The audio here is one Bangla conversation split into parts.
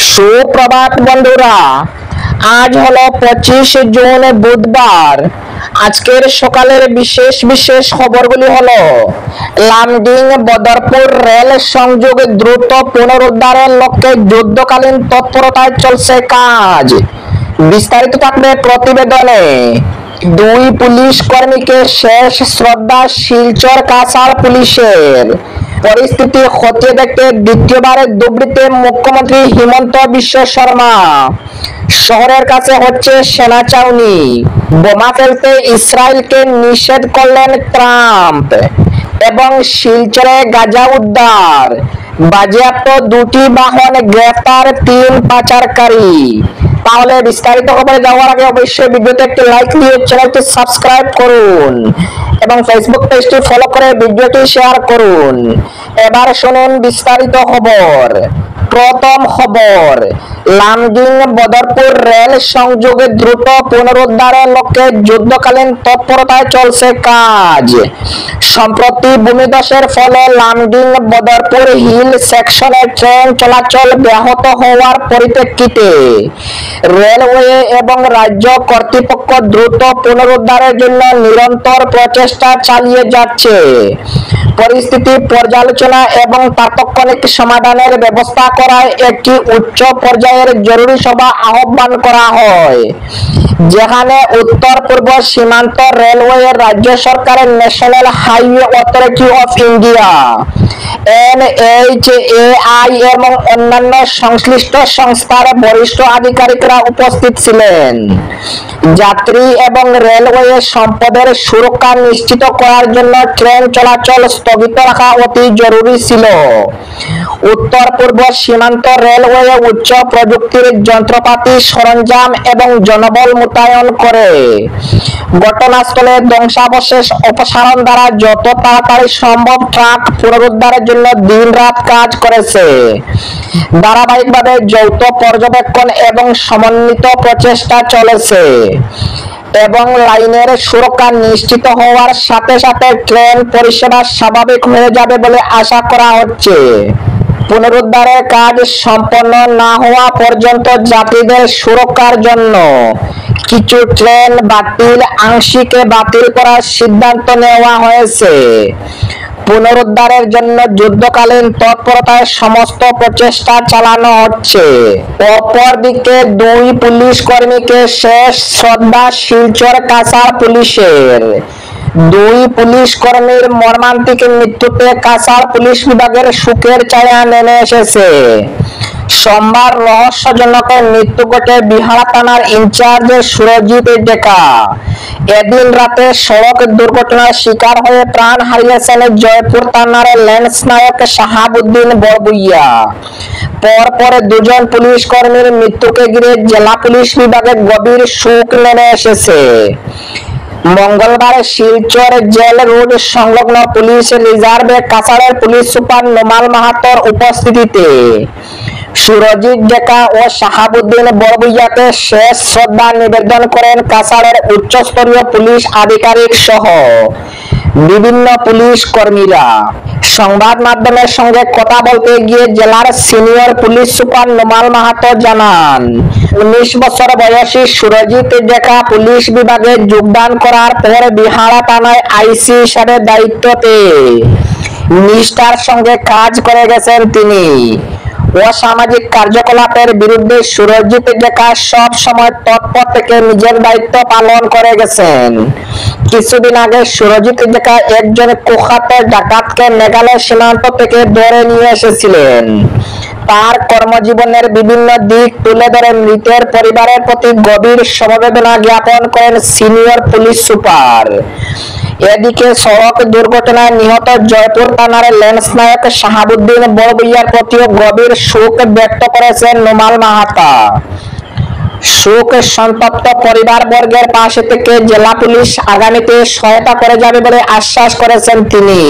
সুপ্রভাত বন্ধুরা, আজ হলো 25 জুন বুধবার। আজকের সকালের বিশেষ বিশেষ খবরগুলি হলো লামডিং বদরপুর রেল সংযোগ দ্রুত পুনরুদ্ধারের লক্ষ্যে যুদ্ধকালীন তৎপরতায় চলছে কাজ। বিস্তারিত থাকবে প্রতিবেদনে। দুই পুলিশ কর্মীকে শেষ শ্রদ্ধা শিলচর কাছাড় পুলিশের। পরিস্থিতি খতিয়ে দেখতে দ্বিতীয়বারের ধুবড়ীতে মুখ্যমন্ত্রী হিমন্ত বিশ্ব শর্মা। শহরের কাছে হচ্ছে সেনা ছাউনি। বোমা ফেলতে ইসরায়েলকে নিষেধ করলেন ট্রাম্প। এবং শিলচরে গাঁজা উদ্ধার, বাজেয়াপ্ত দুটি বাহন, গ্রেফতার 3 পাচারকারী। তাহলে বিস্তারিত খবরে যাওয়ার আগে অবশ্যই ভিডিওতে একটি লাইক দিয়ে চ্যানেলটি সাবস্ক্রাইব করুন এবং ফেসবুক পেজটি ফলো করে ভিডিওটি শেয়ার করুন। এবার শুনুন বিস্তারিত খবর। প্রথম খবর, লামডিং বদরপুর রেল সংযোগে দ্রুত পুনরুদ্ধারের লক্ষ্যে যুদ্ধকালীন তৎপরতায় চলছে কাজ। সম্প্রতি ভূমিধসের ফলে লামডিং বদরপুর হিল সেকশনে ট্রেন চলাচল ব্যাহত হওয়ার পরিপ্রেক্ষিতে রেলওয়ে এবং রাজ্য কর্তৃপক্ষ দ্রুত পুনরুদ্ধারের জন্য নিরন্তর প্রচেষ্টা চালিয়ে যাচ্ছে। পরিস্থিতি পর্যালোচনা এবং তাৎক্ষণিক সমাধানের ব্যবস্থা করায় একটি উচ্চ পর্যায়ের জরুরি সভা আহ্বান করা হয়, যেখানে উত্তর পূর্ব সীমান্ত রেলওয়ে, রাজ্য সরকারের national highway authority of India NHAI এবং অন্যান্য সংশ্লিষ্ট সংস্থার বরিষ্ঠ আধিকারিকরা উপস্থিত ছিলেন। যাত্রী এবং রেলওয়ে সম্পদের সুরক্ষা নিশ্চিত করার জন্য ট্রেন চলাচল স্থগিত রাখা অতি জরুরি ছিল। উত্তর পূর্ব সীমান্ত রেলওয়ে উচ্চ প্রযুক্তির যন্ত্রপাতি, সরঞ্জাম এবং জনবল মোতায়েন করে ঘটনাস্থলে ধ্বংসাবশেষ অপসারণ দ্বারা যত তাড়াতাড়ি সম্ভব ট্রাক পুনরুদ্ধারের জন্য দিনরাত কাজ করেছে। ধারাবাহিকভাবে যৌথ পর্যবেক্ষণ এবং সমন্বিত প্রচেষ্টা চলেছে এবং লাইনের সুরক্ষা নিশ্চিত হওয়ার সাথে সাথে ট্রেন পরিষেবা স্বাভাবিক হয়ে যাবে বলে আশা করা হচ্ছে। পুনরুদ্ধারের কাজ সম্পন্ন না হওয়া পর্যন্ত যাত্রীদের সুরক্ষার জন্য কিছু ট্রেন আংশিক বাতিল করার সিদ্ধান্ত নেওয়া হয়েছে। পুনরুদ্ধারের জন্য যুদ্ধকালীন তৎপরতায় সমস্ত প্রচেষ্টা চালানো হচ্ছে। অপরদিকে দুই পুলিশ কর্মীকে শেষ শ্রদ্ধা শিলচর কাছাড় পুলিশের। দুই পুলিশ কর্মীর মর্মান্তিক মৃত্যুতে কাছাড় পুলিশ বিভাগের শোকের ছায়া নেমে এসেছে। সোমবার রহস্যজনক মৃত্যু ঘটে বিহারা থানার ইনচার্জ সুরজিৎ ডেকা। এদিন রাতে সড়ক দুর্ঘটনার শিকার হয়ে প্রাণ হারিয়েছেন জয়পুর থানার ল্যান্স নায়ক শাহাবুদ্দিন বড়বুইয়া। পরপর দুজন পুলিশ কর্মীর মৃত্যুকে ঘিরে জেলা পুলিশ বিভাগে গভীর শোক নেমে এসেছে। মঙ্গলবার শিলচর জেল রোড সংলগ্ন পুলিশ রিজার্ভে কাছাড়ের পুলিশ সুপার নোমাল মাহাতোর উপস্থিতিতে সুরজিৎ ডেকা ও শাহাবুদ্দিন বড়বুইয়াকে শেষ শ্রদ্ধা নিবেদন করেন কাছাড়ের উচ্চস্তরীয় পুলিশ আধিকারিক সহ বিভিন্ন পুলিশ কর্মীরা। সংবাদ মাধ্যমের সঙ্গে কথা বলতে গিয়ে জেলার senior police super Nomal Mahato জানান, 19 বছর বয়সী সুরজিৎ ডেকা পুলিশ বিভাগে যোগদান করার পর বিহারা থানায় আইসি হিসাবে দায়িত্ব পেয়ে নিষ্ঠার সঙ্গে কাজ করে গেছেন তিনি। অসামাজিক কার্যকলাপের বিরুদ্ধে সুরজিৎ ডেকা সব সময় তৎপর থেকে নিজের দায়িত্ব পালন করে গেছেন। কিছুদিন আগে সুরজিৎ ডেকা একজন কুখ্যাত ডাকাতকে মেঘালয় সীমান্ত থেকে ধরে নিয়ে এসেছিলেন। তার কর্মজীবনের বিভিন্ন দিক তুলে ধরে মৃতের পরিবারের প্রতি গভীর সমবেদনা জ্ঞাপন করেন সিনিয়র পুলিশ সুপার। এদিকে সড়ক দুর্ঘটনায় নিহত জয়পুর থানার ল্যান্স নায়ক শাহাবুদ্দিন বড়বুইয়ার প্রতিও গভীর শোক ব্যক্ত করেছেন নোমাল মাহাতা। শোক সন্তপ্ত পরিবার বর্গের পাশে থেকে জেলা পুলিশ আগামীতে সহায়তা করে যাবে বলে আশ্বাস করেছেন তিনি।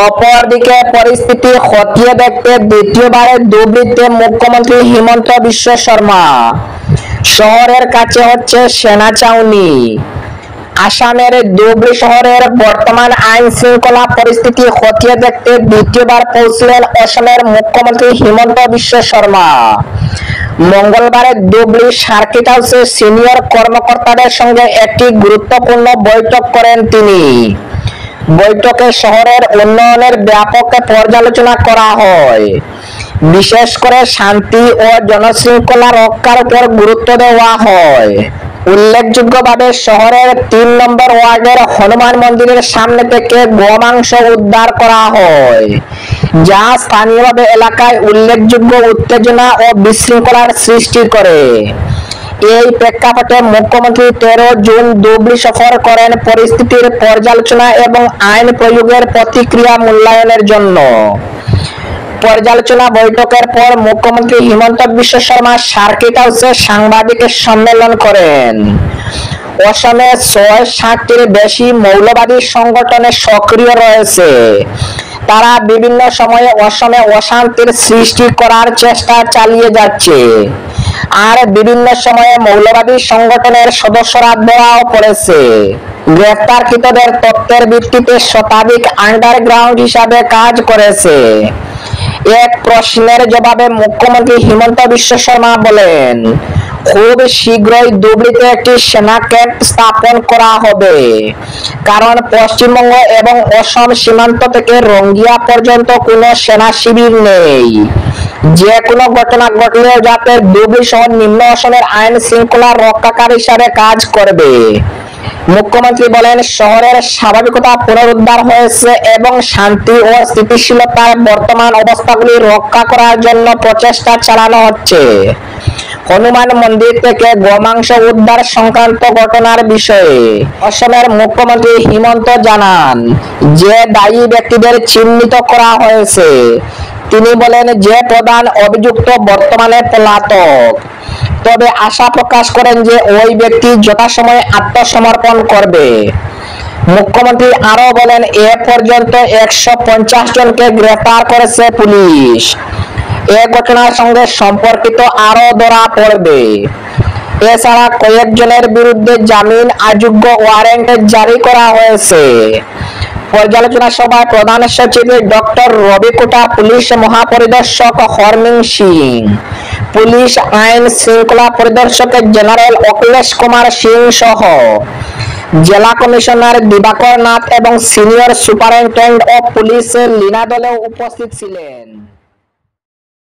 অপরদিকে পরিস্থিতি খতিয়ে দেখতে দ্বিতীয়বারের ধুবড়ীতে মুখ্যমন্ত্রী হিমন্ত বিশ্ব শর্মা। শহরের কাছে হচ্ছে সেনা ছাউনি। আসামের ধুবড়ী শহরের বর্তমান আইন শৃঙ্খলা পরিস্থিতি খতিয়ে দেখতে দ্বিতীয়বার পৌঁছলেন অসমের মুখ্যমন্ত্রী হিমন্ত বিশ্ব শর্মা। মঙ্গলবার ধুবড়ী সার্কিট হাউসে সিনিয়র কর্মকর্তাদের সঙ্গে একটি গুরুত্বপূর্ণ বৈঠক করেন তিনি। বৈঠকে শহরের উন্নয়নের ব্যাপক পর্যালোচনা করা হয়। বিশেষ করে শান্তি ও জনশৃঙ্খলা রক্ষার উপর গুরুত্ব দেওয়া হয়। উল্লেখযোগ্যভাবে শহরের ৩ নম্বর ওয়ার্ডের হনুমান মন্দিরের সামনে থেকে গোমাংস উদ্ধার করা হয়, যা স্থানীয়ভাবে এলাকায় উল্লেখযোগ্য উত্তেজনা ও বিশৃঙ্খলার সৃষ্টি করে। এই প্রেক্ষাপটে মুখ্যমন্ত্রী ১৩ জুন ধুবড়ী সফর করেন পরিস্থিতির পর্যালোচনা এবং আইন প্রয়োগের প্রতিক্রিয়া মূল্যায়নের জন্য। পর্যালোচনা বৈঠকের পর মুখ্যমন্ত্রী হিমন্ত বিশ্ব শর্মা সার্কিট হাউসে সাংবাদিক সম্মেলন করেন। অসমে ৬৬-টির বেশি মৌলবাদী সংগঠনে সক্রিয় রয়েছে। তারা বিভিন্ন সময়ে অসমে অশান্তির সৃষ্টি করার চেষ্টা চালিয়ে যাচ্ছে, আর বিভিন্ন সময়ে মৌলবাদী সংগঠনের সদস্যরা ধরাও পড়েছে। গ্রেফতারকৃতদের তথ্যের ভিত্তিতে শতাধিক আন্ডারগ্রাউন্ড হিসাবে কাজ করেছে। এক প্রশ্নের জবাবে মুখ্যমন্ত্রী হিমন্ত বিশ্ব শর্মা বলেন, খুব শীঘ্রই ধুবড়ীতে একটি সেনা ক্যাম্প স্থাপন করা হবে, কারণ পশ্চিমবঙ্গ এবং অসম সীমান্ত থেকে রঙ্গিয়া পর্যন্ত কোনো সেনা শিবির নেই। যে কোনো ঘটনা ঘটলেও যাতে ধুবড়ী শহর নিম্ন অসমের আইন শৃঙ্খলা রক্ষাকারী হিসাবে কাজ করবে। মুখ্যমন্ত্রী বলেন, শহরের স্বাভাবিকতা পুনরুদ্ধার হয়েছে এবং শান্তি ও স্থিতিশীলতার বর্তমান অবস্থাগুলি রক্ষা করার জন্য প্রচেষ্টা চালানো হচ্ছে। হনুমান মন্দির থেকে গোমাংস উদ্ধার সংক্রান্ত ঘটনার বিষয়ে অসমের মুখ্যমন্ত্রী হিমন্ত জানান যে দায়ী ব্যক্তিদের চিহ্নিত করা হয়েছে। তিনি বলেন যে প্রধান অভিযুক্ত বর্তমানে পলাতক, তবে আশা প্রকাশ করেন যে ওই ব্যক্তি যথাসময়ে আত্মসমর্পণ করবে। মুখ্যমন্ত্রী আরো বলেন, এ পর্যন্ত ১৫০ জনকে গ্রেফতার করেছে পুলিশ। এ ঘটনার সঙ্গে সম্পর্কিত আরো ধরা পড়বে। এছাড়া কয়েকজনের বিরুদ্ধে জামিন অযোগ্য ওয়ারেন্ট জারি করা হয়েছে। পর্যালোচনা সভায় প্রধান সচিব ডক্টর রবি কোটা, পুলিশ মহাপরিদর্শক হরমিং সিং, পুলিশ আইন শৃঙ্খলা পরিদর্শক জেনারেল অখিলেশ কুমার সিং সহ জেলা কমিশনার দিবাকর নাথ এবং senior superintendent of police Leena দলেও উপস্থিত ছিলেন।